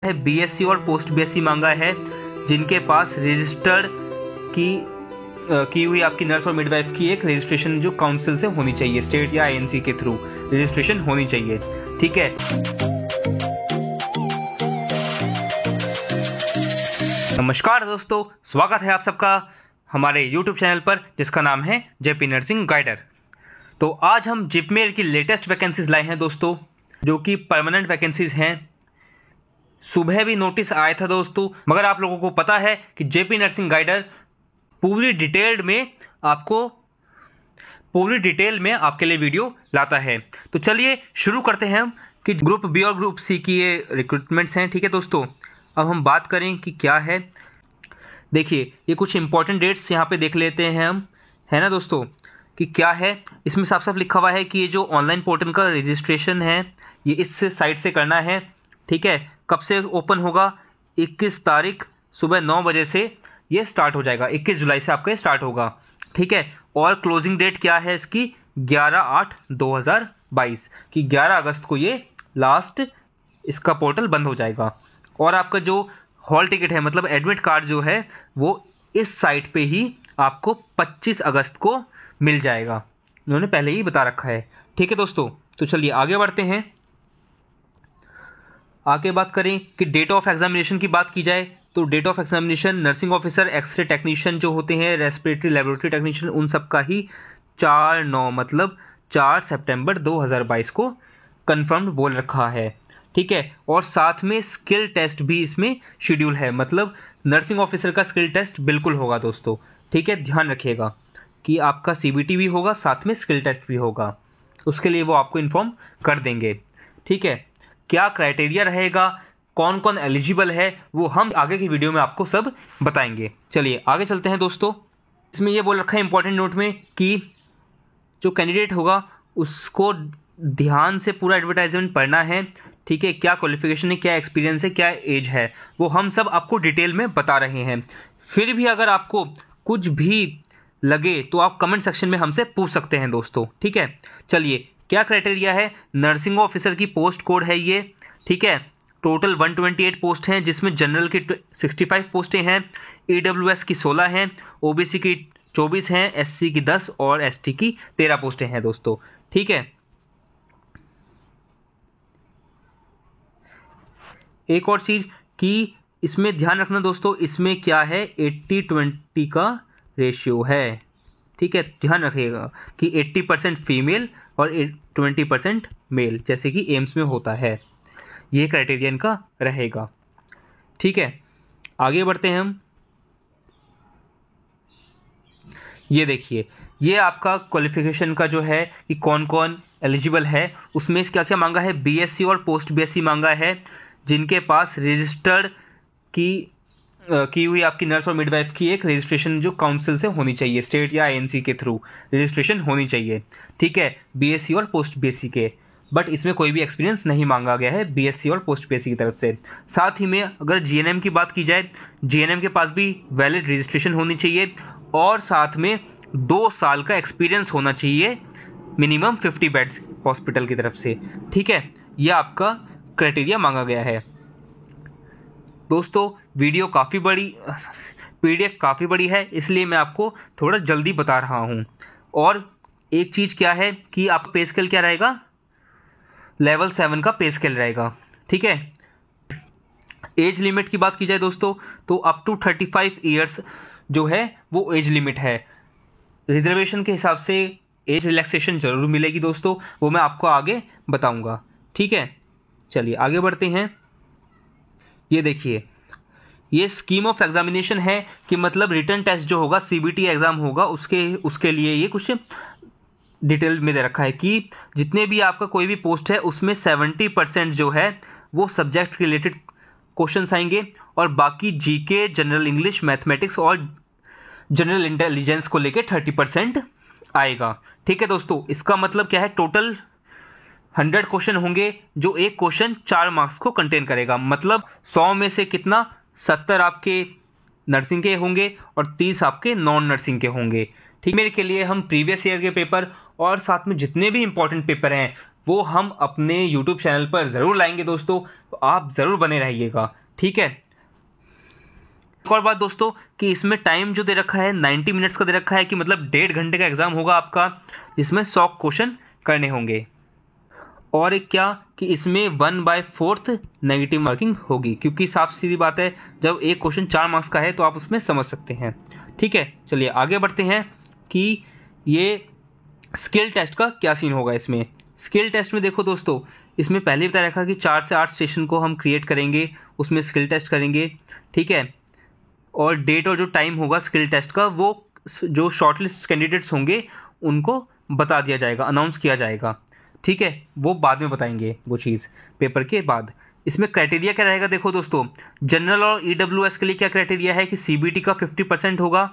है बीएससी और post BSc मांगा है जिनके पास रजिस्टर्ड की हुई आपकी नर्स और मिडवाइफ की एक रजिस्ट्रेशन जो काउंसिल से होनी चाहिए, स्टेट या आईएनसी के थ्रू रजिस्ट्रेशन होनी चाहिए। ठीक है, नमस्कार दोस्तों, स्वागत है आप सबका हमारे YouTube चैनल पर जिसका नाम है जेपी नर्सिंग गाइडर। तो आज हम जिपमेर की लेटेस्ट वैकेंसीज लाए हैं दोस्तों, जो कि परमानेंट वैकेंसीज हैं। सुबह भी नोटिस आया था दोस्तों, मगर आप लोगों को पता है कि जेपी नर्सिंग गाइडर पूरी डिटेल में आपके लिए वीडियो लाता है। तो चलिए शुरू करते हैं हम कि ग्रुप बी और ग्रुप सी की ये रिक्रूटमेंट्स हैं। ठीक है दोस्तों, अब हम बात करें कि क्या है। देखिए, ये कुछ इंपॉर्टेंट डेट्स यहाँ पे देख लेते हैं हम, है ना दोस्तों, कि क्या है। इसमें साफ साफ लिखा हुआ है कि ये जो ऑनलाइन पोर्टल का रजिस्ट्रेशन है ये इस साइट से करना है। ठीक है, कब से ओपन होगा? 21 तारीख सुबह 9 बजे से ये स्टार्ट हो जाएगा। 21 जुलाई से आपका स्टार्ट होगा। ठीक है, और क्लोजिंग डेट क्या है इसकी? 11/8/2022 की 11 अगस्त को ये लास्ट इसका पोर्टल बंद हो जाएगा। और आपका जो हॉल टिकट है, मतलब एडमिट कार्ड जो है, वो इस साइट पे ही आपको 25 अगस्त को मिल जाएगा। उन्होंने पहले ही बता रखा है। ठीक है दोस्तों, तो चलिए आगे बढ़ते हैं। आगे बात करें कि डेट ऑफ एग्जामिनेशन की बात की जाए तो date of examination nursing officer, x-ray technician जो होते हैं, रेस्पिरेटरी लेबोरेटरी टेक्नीशियन, उन सब का ही 4/9 मतलब 4 सितंबर 2022 को कन्फर्म्ड बोल रखा है। ठीक है, और साथ में स्किल टेस्ट भी इसमें शेड्यूल है, मतलब नर्सिंग ऑफिसर का स्किल टेस्ट बिल्कुल होगा दोस्तों। ठीक है, ध्यान रखिएगा कि आपका सीबीटी भी होगा, साथ में स्किल टेस्ट भी होगा। उसके लिए वो आपको इन्फॉर्म कर देंगे। ठीक है, क्या क्राइटेरिया रहेगा, कौन कौन एलिजिबल है, वो हम आगे की वीडियो में आपको सब बताएंगे। चलिए आगे चलते हैं दोस्तों। इसमें ये बोल रखा है इंपॉर्टेंट नोट में कि जो कैंडिडेट होगा उसको ध्यान से पूरा एडवर्टाइजमेंट पढ़ना है। ठीक है, क्या क्वालिफिकेशन है, क्या एक्सपीरियंस है, क्या एज है, वो हम सब आपको डिटेल में बता रहे हैं। फिर भी अगर आपको कुछ भी लगे तो आप कमेंट सेक्शन में हमसे पूछ सकते हैं दोस्तों। ठीक है, चलिए क्या क्राइटेरिया है। नर्सिंग ऑफिसर की पोस्ट कोड है ये। ठीक है, टोटल 128 पोस्ट हैं, जिसमें जनरल की 65 पोस्टें हैं, ईडब्ल्यूएस की 16 हैं, ओबीसी की 24 हैं, एससी की 10 और एसटी की 13 पोस्टें हैं दोस्तों। ठीक है, एक और चीज़ कि इसमें ध्यान रखना दोस्तों, इसमें क्या है 80-20 का रेशियो है। ठीक है, ध्यान रखिएगा कि 80% फीमेल और 20% मेल, जैसे कि एम्स में होता है। ये क्राइटेरिया इनका रहेगा। ठीक है, आगे बढ़ते हैं हम। ये देखिए, ये आपका क्वालिफिकेशन का जो है कि कौन कौन एलिजिबल है, उसमें क्या क्या मांगा है। बीएससी और पोस्ट बीएससी मांगा है जिनके पास रजिस्टर्ड की हुई आपकी नर्स और मिडवाइफ की एक रजिस्ट्रेशन जो काउंसिल से होनी चाहिए, स्टेट या आईएनसी के थ्रू रजिस्ट्रेशन होनी चाहिए। ठीक है, बीएससी और पोस्ट बीएससी के, बट इसमें कोई भी एक्सपीरियंस नहीं मांगा गया है बीएससी और पोस्ट बीएससी की तरफ से। साथ ही में अगर जीएनएम की बात की जाए, जीएनएम के पास भी वैलिड रजिस्ट्रेशन होनी चाहिए और साथ में 2 साल का एक्सपीरियंस होना चाहिए, मिनिमम 50 बेड्स हॉस्पिटल की तरफ से। ठीक है, यह आपका क्राइटेरिया मांगा गया है दोस्तों। वीडियो काफ़ी बड़ी, पीडीएफ काफ़ी बड़ी है, इसलिए मैं आपको थोड़ा जल्दी बता रहा हूँ। और एक चीज़ क्या है कि आप पे स्केल क्या रहेगा, लेवल 7 का पे स्केल रहेगा। ठीक है, एज लिमिट की बात की जाए दोस्तों तो अप टू 35 ईयर्स जो है वो एज लिमिट है। रिजर्वेशन के हिसाब से एज रिलैक्सेशन जरूर मिलेगी दोस्तों, वो मैं आपको आगे बताऊंगा। ठीक है, चलिए आगे बढ़ते हैं। ये देखिए, ये स्कीम ऑफ एग्जामिनेशन है कि मतलब रिटन टेस्ट जो होगा, सीबीटी एग्जाम होगा, उसके लिए ये कुछ डिटेल में दे रखा है कि जितने भी आपका कोई भी पोस्ट है उसमें 70% जो है वो सब्जेक्ट रिलेटेड क्वेश्चंस आएंगे और बाकी जीके, जनरल इंग्लिश, मैथमेटिक्स और जनरल इंटेलिजेंस को लेके 30% आएगा। ठीक है दोस्तों, इसका मतलब क्या है, टोटल 100 क्वेश्चन होंगे जो एक क्वेश्चन 4 मार्क्स को कंटेन करेगा। मतलब 100 में से कितना, 70 आपके नर्सिंग के होंगे और 30 आपके नॉन नर्सिंग के होंगे। ठीक, मेरे के लिए हम प्रीवियस ईयर के पेपर और साथ में जितने भी इंपॉर्टेंट पेपर हैं वो हम अपने यूट्यूब चैनल पर ज़रूर लाएंगे दोस्तों, तो आप ज़रूर बने रहिएगा। ठीक है। एक और बात दोस्तों कि इसमें टाइम जो दे रखा है 90 मिनट्स का दे रखा है, कि मतलब 1.5 घंटे का एग्ज़ाम होगा आपका, जिसमें 100 क्वेश्चन करने होंगे। और एक क्या कि इसमें 1/4 नेगेटिव मार्किंग होगी, क्योंकि साफ सीधी बात है, जब एक क्वेश्चन 4 मार्क्स का है तो आप उसमें समझ सकते हैं। ठीक है, चलिए आगे बढ़ते हैं कि ये स्किल टेस्ट का क्या सीन होगा। इसमें स्किल टेस्ट में देखो दोस्तों, इसमें पहले बताया रखा कि 4 से 8 स्टेशन को हम क्रिएट करेंगे, उसमें स्किल टेस्ट करेंगे। ठीक है, और डेट और जो टाइम होगा स्किल टेस्ट का, वो जो शॉर्टलिस्ट कैंडिडेट्स होंगे उनको बता दिया जाएगा, अनाउंस किया जाएगा। ठीक है, वो बाद में बताएंगे वो चीज़ पेपर के बाद। इसमें क्राइटेरिया क्या रहेगा देखो दोस्तों, जनरल और EWS के लिए क्या क्राइटेरिया है कि CBT का 50% होगा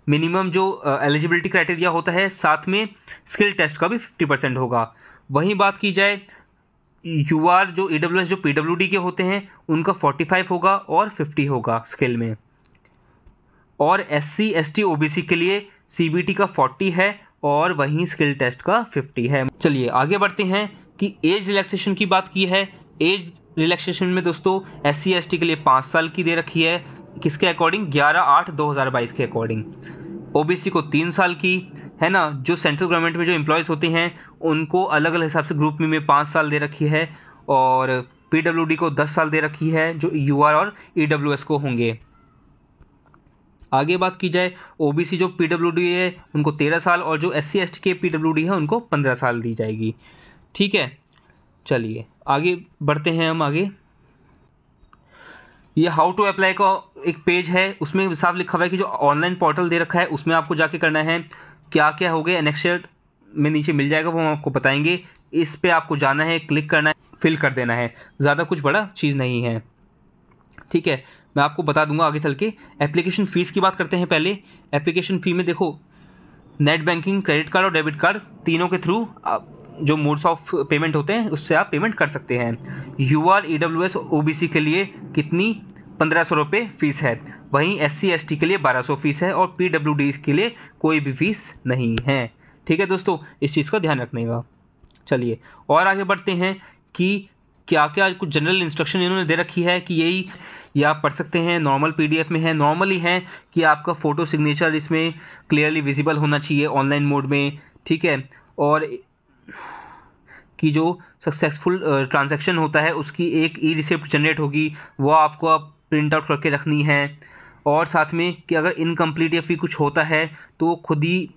मिनिमम जो एलिजिबिलिटी क्राइटेरिया होता है, साथ में स्किल टेस्ट का भी 50% होगा। वहीं बात की जाए UR जो EWS जो PWD के होते हैं उनका 45 होगा और 50 होगा स्किल में। और SC ST OBC के लिए CBT का 40 है और वहीं स्किल टेस्ट का 50 है। चलिए आगे बढ़ते हैं कि एज रिलैक्सेशन की बात की है। एज रिलैक्सेशन में दोस्तों SC ST के लिए 5 साल की दे रखी है, किसके अकॉर्डिंग 11/8/2022 के अकॉर्डिंग। OBC को 3 साल की है ना, जो सेंट्रल गवर्नमेंट में जो एम्प्लॉयज़ होते हैं उनको अलग अलग हिसाब से ग्रुप में 5 साल दे रखी है, और PWD को 10 साल दे रखी है, जो UR और EWS को होंगे। आगे बात की जाए OBC जो PWD है उनको 13 साल, और जो SC ST के PWD है उनको 15 साल दी जाएगी। ठीक है, चलिए आगे बढ़ते हैं हम आगे। ये हाउ टू अप्लाई का एक पेज है, उसमें साफ लिखा हुआ है कि जो ऑनलाइन पोर्टल दे रखा है उसमें आपको जाके करना है। क्या क्या हो गया एनेक्सर में नीचे मिल जाएगा, वो हम आपको बताएंगे। इस पे आपको जाना है, क्लिक करना है, फिल कर देना है, ज़्यादा कुछ बड़ा चीज़ नहीं है। ठीक है, मैं आपको बता दूंगा आगे चल के। एप्लीकेशन फ़ीस की बात करते हैं पहले। एप्लीकेशन फ़ी में देखो, नेट बैंकिंग, क्रेडिट कार्ड और डेबिट कार्ड तीनों के थ्रू जो मोड्स ऑफ पेमेंट होते हैं उससे आप पेमेंट कर सकते हैं। UR EWS OBC के लिए कितनी 1500 रुपये फ़ीस है, वहीं SC ST के लिए 1200 फ़ीस है, और PWD के लिए कोई भी फ़ीस नहीं है। ठीक है दोस्तों, इस चीज़ का ध्यान रखने का। चलिए और आगे बढ़ते हैं कि क्या क्या कुछ जनरल इंस्ट्रक्शन इन्होंने दे रखी है, कि यही ये आप पढ़ सकते हैं, नॉर्मल PDF में है। नॉर्मली है कि आपका फ़ोटो सिग्नेचर इसमें क्लियरली विजिबल होना चाहिए ऑनलाइन मोड में। ठीक है, और कि जो सक्सेसफुल ट्रांजैक्शन होता है उसकी एक E-रिसिप्ट जनरेट होगी, वो आपको आप प्रिंट आउट करके रखनी है। और साथ में कि अगर इनकम्प्लीट या फिर कुछ होता है तो वो खुद ही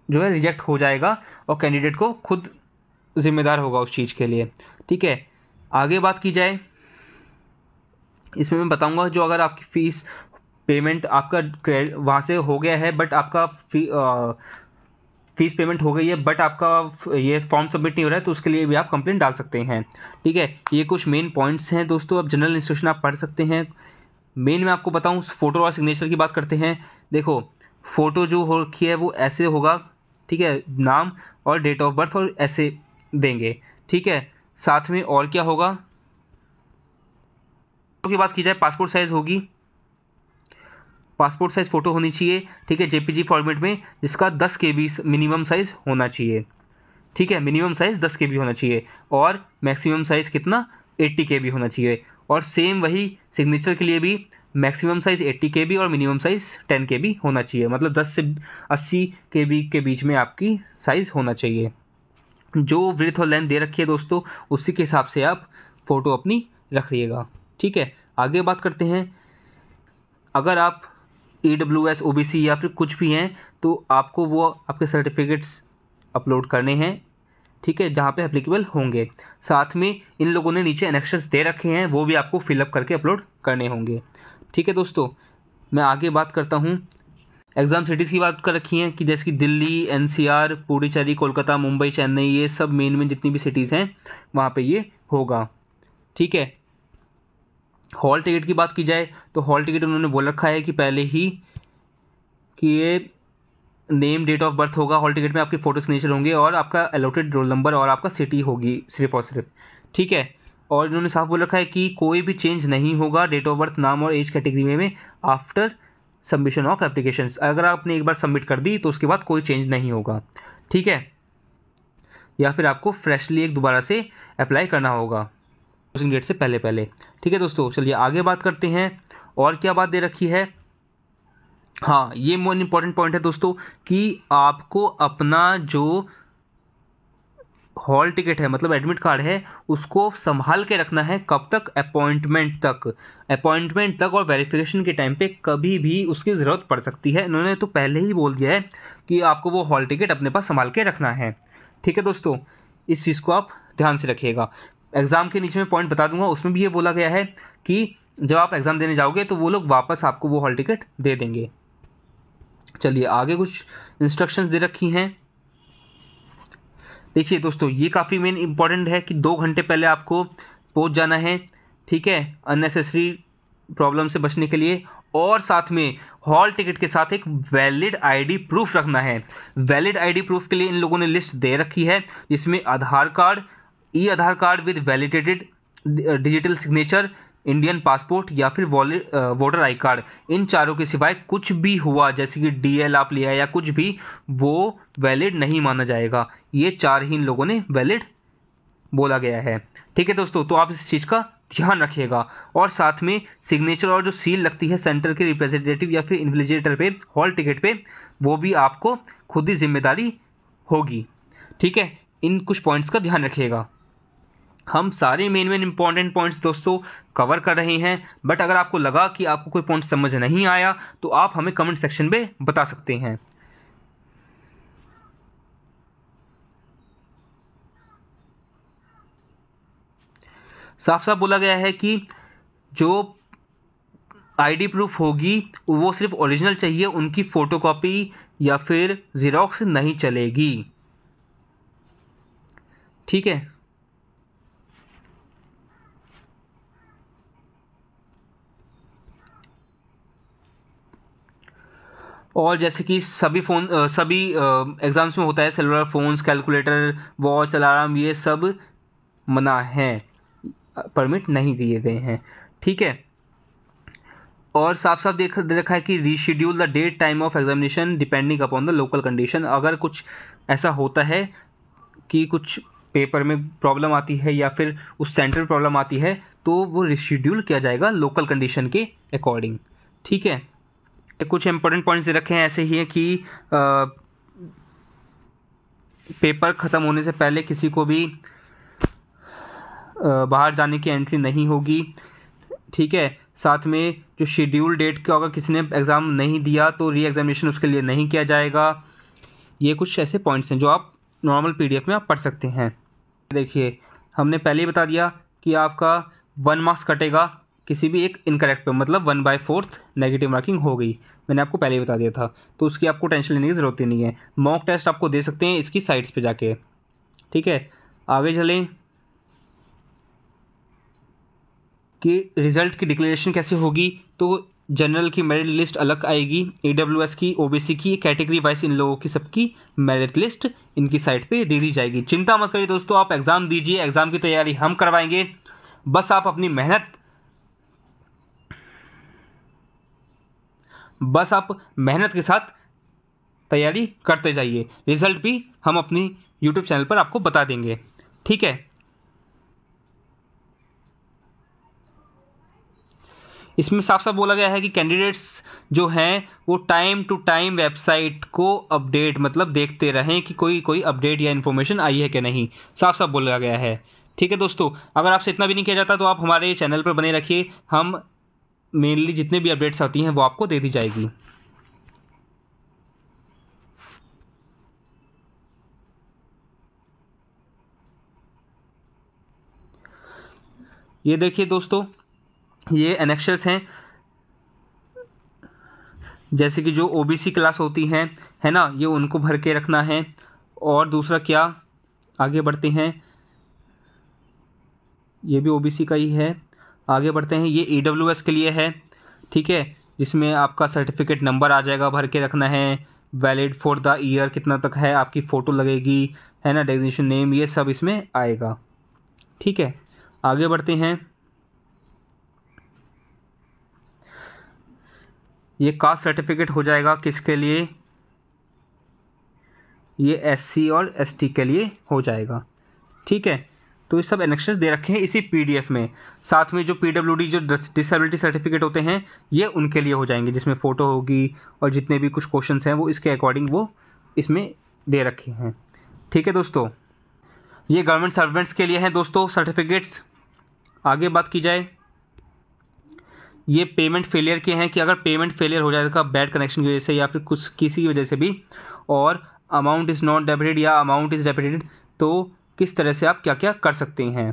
जो है रिजेक्ट हो जाएगा, और कैंडिडेट को खुद जिम्मेदार होगा उस चीज़ के लिए। ठीक है, आगे बात की जाए, इसमें मैं बताऊंगा जो अगर आपकी फ़ीस पेमेंट आपका वहाँ से हो गया है, बट आपका फ़ीस पेमेंट हो गई है बट आपका ये फॉर्म सबमिट नहीं हो रहा है, तो उसके लिए भी आप कंप्लेंट डाल सकते हैं। ठीक है, ये कुछ मेन पॉइंट्स हैं दोस्तों। अब जनरल इंस्ट्रक्शन आप पढ़ सकते हैं। मेन मैं आपको बताऊं, फ़ोटो और सिग्नेचर की बात करते हैं। देखो, फ़ोटो जो हो रखी है वो ऐसे होगा, ठीक है, नाम और डेट ऑफ बर्थ और ऐसे देंगे। ठीक है, साथ में और क्या होगा की बात की जाए, पासपोर्ट साइज़ होगी, पासपोर्ट साइज़ फ़ोटो होनी चाहिए। ठीक है, JPG फॉर्मेट में, जिसका 10 KB मिनिमम साइज़ होना चाहिए। ठीक है, मिनिमम साइज़ 10 KB होना चाहिए, और मैक्सिमम साइज़ कितना 80 KB होना चाहिए। और सेम वही सिग्नेचर के लिए भी मैक्सिमम साइज़ 80 KB और मिनिमम साइज़ 10 KB होना चाहिए, मतलब 10 से 80 KB के बीच में आपकी साइज़ होना चाहिए। जो विड्थ और लेंथ दे रखी है दोस्तों, उसी के हिसाब से आप फ़ोटो अपनी रखिएगा। ठीक है, आगे बात करते हैं। अगर आप EWS OBC या फिर कुछ भी हैं तो आपको वो आपके सर्टिफिकेट्स अपलोड करने हैं। ठीक है, जहाँ पे एप्लीकेबल होंगे। साथ में इन लोगों ने नीचे एनेक्सर्स दे रखे हैं, वो भी आपको फिलअप करके अपलोड करने होंगे। ठीक है दोस्तों, मैं आगे बात करता हूँ। एग्ज़ाम सिटीज़ की बात कर रखी हैं कि जैसे कि दिल्ली, NCR, पुडुचेरी, कोलकाता, मुंबई, चेन्नई, ये सब मेन में जितनी भी सिटीज़ हैं वहाँ पे ये होगा। ठीक है, हॉल टिकट की बात की जाए तो हॉल टिकट उन्होंने बोल रखा है कि पहले ही कि ये नेम, डेट ऑफ बर्थ होगा हॉल टिकट में, आपके फ़ोटो सिग्नेचर होंगे, और आपका अलॉटेड रोल नंबर और आपका सिटी होगी सिर्फ और सिर्फ। ठीक है, और इन्होंने साफ बोल रखा है कि कोई भी चेंज नहीं होगा डेट ऑफ बर्थ, नाम और एज कैटेगरी में आफ्टर सबमिशन ऑफ एप्लीकेशंस। अगर आपने एक बार सबमिट कर दी तो उसके बाद कोई चेंज नहीं होगा। ठीक है, या फिर आपको फ्रेशली एक दोबारा से अप्लाई करना होगा क्लोजिंग डेट से पहले पहले। ठीक है दोस्तों, चलिए आगे बात करते हैं। और क्या बात दे रखी है, हाँ ये मोस्ट इंपॉर्टेंट पॉइंट है दोस्तों कि आपको अपना जो हॉल टिकट है मतलब एडमिट कार्ड है उसको संभाल के रखना है। कब तक? अपॉइंटमेंट तक। अपॉइंटमेंट तक और वेरिफिकेशन के टाइम पे कभी भी उसकी ज़रूरत पड़ सकती है। इन्होंने तो पहले ही बोल दिया है कि आपको वो हॉल टिकट अपने पास संभाल के रखना है। ठीक है दोस्तों, इस चीज़ को आप ध्यान से रखिएगा। एग्ज़ाम के नीचे में पॉइंट बता दूंगा, उसमें भी ये बोला गया है कि जब आप एग्ज़ाम देने जाओगे तो वो लोग वापस आपको वो हॉल टिकट दे देंगे। चलिए आगे कुछ इंस्ट्रक्शंस दे रखी हैं। देखिए दोस्तों, ये काफ़ी मेन इंपॉर्टेंट है कि 2 घंटे पहले आपको पहुंच जाना है। ठीक है, अननेसेसरी प्रॉब्लम से बचने के लिए। और साथ में हॉल टिकट के साथ एक वैलिड आईडी प्रूफ रखना है। वैलिड आईडी प्रूफ के लिए इन लोगों ने लिस्ट दे रखी है, जिसमें Aadhaar card, e Aadhaar card with validated digital signature, Indian passport या फिर वोटर आई कार्ड, इन चारों के सिवाय कुछ भी हुआ जैसे कि डीएल आप लिया या कुछ भी, वो वैलिड नहीं माना जाएगा। ये 4 ही इन लोगों ने वैलिड बोला गया है। ठीक है दोस्तों, तो आप इस चीज़ का ध्यान रखिएगा। और साथ में सिग्नेचर और जो सील लगती है सेंटर के रिप्रेजेंटेटिव या फिर इन्विजिलेटर पे हॉल टिकट पे, वो भी आपको खुद ही जिम्मेदारी होगी। ठीक है, इन कुछ पॉइंट्स का ध्यान रखिएगा। हम सारे मेन इंपॉर्टेंट पॉइंट्स दोस्तों कवर कर रहे हैं, बट अगर आपको लगा कि आपको कोई पॉइंट समझ नहीं आया तो आप हमें कमेंट सेक्शन में बता सकते हैं। साफ साफ बोला गया है कि जो आईडी प्रूफ होगी वो सिर्फ ओरिजिनल चाहिए, उनकी फोटोकॉपी या फिर जीरोक्स नहीं चलेगी। ठीक है, और जैसे कि सभी एग्जाम्स में होता है, cellular phones, calculator, watch, alarm, ये सब मना है, परमिट नहीं दिए गए हैं। ठीक है, और साफ साफ दे रखा है कि reschedule the date time of examination depending upon the local condition. अगर कुछ ऐसा होता है कि कुछ पेपर में प्रॉब्लम आती है या फिर उस सेंटर में प्रॉब्लम आती है तो वो रिशेड्यूल किया जाएगा लोकल कंडीशन के अकॉर्डिंग। ठीक है, कुछ इंपॉर्टेंट पॉइंट्स दे रखे हैं ऐसे ही है कि पेपर ख़त्म होने से पहले किसी को भी बाहर जाने की एंट्री नहीं होगी। ठीक है, साथ में जो शेड्यूल डेट का अगर किसी ने एग्ज़ाम नहीं दिया तो री एग्जामिनेशन उसके लिए नहीं किया जाएगा। ये कुछ ऐसे पॉइंट्स हैं जो आप नॉर्मल पीडीएफ में आप पढ़ सकते हैं। देखिए, हमने पहले ही बता दिया कि आपका 1 मार्क्स कटेगा किसी भी एक इनकरेक्ट पे, मतलब 1/4 नेगेटिव मार्किंग हो गई। मैंने आपको पहले ही बता दिया था, तो उसकी आपको टेंशन लेने की ज़रूरत ही नहीं है। मॉक टेस्ट आपको दे सकते हैं इसकी साइट्स पे जाके। ठीक है, आगे चलें कि रिज़ल्ट की डिक्लेरेशन कैसे होगी। तो जनरल की मेरिट लिस्ट अलग आएगी, AWS की, OBC की, कैटेगरी वाइज इन लोगों की सबकी मेरिट लिस्ट इनकी साइट पे दे दी जाएगी। चिंता मत करिए दोस्तों, आप एग्ज़ाम दीजिए, एग्ज़ाम की तैयारी हम करवाएंगे। बस आप अपनी मेहनत के साथ तैयारी करते जाइए। रिजल्ट भी हम अपनी YouTube चैनल पर आपको बता देंगे। ठीक है, इसमें साफ साफ बोला गया है कि कैंडिडेट्स जो हैं वो टाइम टू टाइम वेबसाइट को अपडेट मतलब देखते रहें कि कोई अपडेट या इन्फॉर्मेशन आई है कि नहीं, साफ साफ बोला गया है। ठीक है दोस्तों, अगर आपसे इतना भी नहीं किया जाता तो आप हमारे चैनल पर बने रखिए, हम मेनली जितने भी अपडेट्स आती हैं वो आपको दे दी जाएगी। ये देखिए दोस्तों, ये एनेक्शर्स हैं, जैसे कि जो OBC क्लास होती हैं, है ना, ये उनको भर के रखना है। और दूसरा क्या, आगे बढ़ते हैं, ये भी OBC का ही है। आगे बढ़ते हैं, ये AWS के लिए है। ठीक है, जिसमें आपका सर्टिफिकेट नंबर आ जाएगा, भर के रखना है। वैलिड फॉर द ईयर कितना तक है, आपकी फ़ोटो लगेगी, है ना, डेजिग्नेशन नेम, ये सब इसमें आएगा। ठीक है, आगे बढ़ते हैं, ये कास्ट सर्टिफिकेट हो जाएगा किसके लिए, ये SC और ST के लिए हो जाएगा। ठीक है, तो ये सब एनेक्सर्स दे रखे हैं इसी PDF में। साथ में जो PWD जो डिसेबिलिटी सर्टिफिकेट होते हैं ये उनके लिए हो जाएंगे, जिसमें फ़ोटो होगी और जितने भी कुछ क्वेश्चंस हैं वो इसके अकॉर्डिंग वो इसमें दे रखे हैं। ठीक है दोस्तों, ये गवर्नमेंट सर्वेंट्स के लिए हैं दोस्तों सर्टिफिकेट्स। आगे बात की जाए, ये पेमेंट फेलियर के हैं कि अगर पेमेंट फेलियर हो जाएगा बैड कनेक्शन की वजह से या फिर कुछ किसी वजह से भी, और अमाउंट इज़ नॉट डेबिटेड या अमाउंट इज़ डेबिटेड, तो किस तरह से आप क्या क्या कर सकते हैं।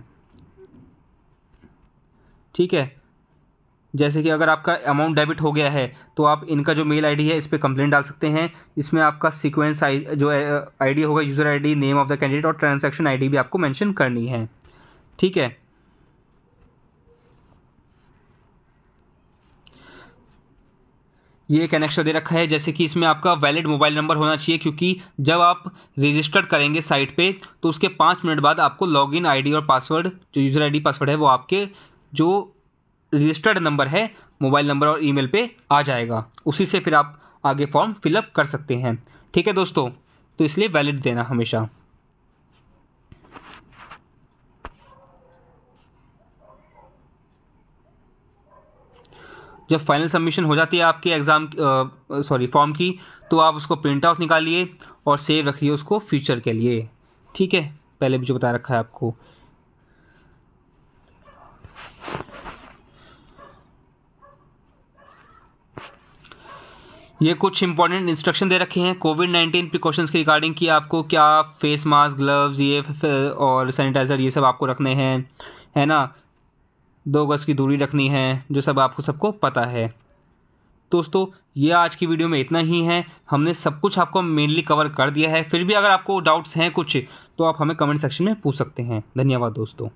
ठीक है, जैसे कि अगर आपका अमाउंट डेबिट हो गया है तो आप इनका जो मेल आईडी है इस पर कंप्लेंट डाल सकते हैं। इसमें आपका सीक्वेंस जो आईडी होगा, user ID, name of the candidate और ट्रांजैक्शन आईडी भी आपको मेंशन करनी है। ठीक है, ये कनेक्शन दे रखा है, जैसे कि इसमें आपका वैलिड मोबाइल नंबर होना चाहिए, क्योंकि जब आप रजिस्टर्ड करेंगे साइट पे तो उसके 5 मिनट बाद आपको लॉगिन आईडी और पासवर्ड, जो यूज़र आईडी पासवर्ड है वो आपके जो रजिस्टर्ड नंबर है, मोबाइल नंबर और ईमेल पे आ जाएगा। उसी से फिर आप आगे फॉर्म फिलअप कर सकते हैं। ठीक है दोस्तों, तो इसलिए वैलिड देना हमेशा। जब फाइनल सबमिशन हो जाती है आपके एग्ज़ाम फॉर्म की, तो आप उसको प्रिंट आउट निकालिए और सेव रखिए उसको फ्यूचर के लिए। ठीक है, पहले भी जो बता रखा है आपको। ये कुछ इंपॉर्टेंट इंस्ट्रक्शन दे रखे हैं कोविड-19 प्रिकॉशंस के रिगार्डिंग कि आपको क्या फेस मास्क, ग्लव्स ये और सैनिटाइज़र ये सब आपको रखने हैं, है ना। 2 गज की दूरी रखनी है, जो सब आपको सबको पता है। दोस्तों, ये आज की वीडियो में इतना ही है। हमने सब कुछ आपको मेनली कवर कर दिया है। फिर भी अगर आपको डाउट्स हैं कुछ तो आप हमें कमेंट सेक्शन में पूछ सकते हैं। धन्यवाद दोस्तों।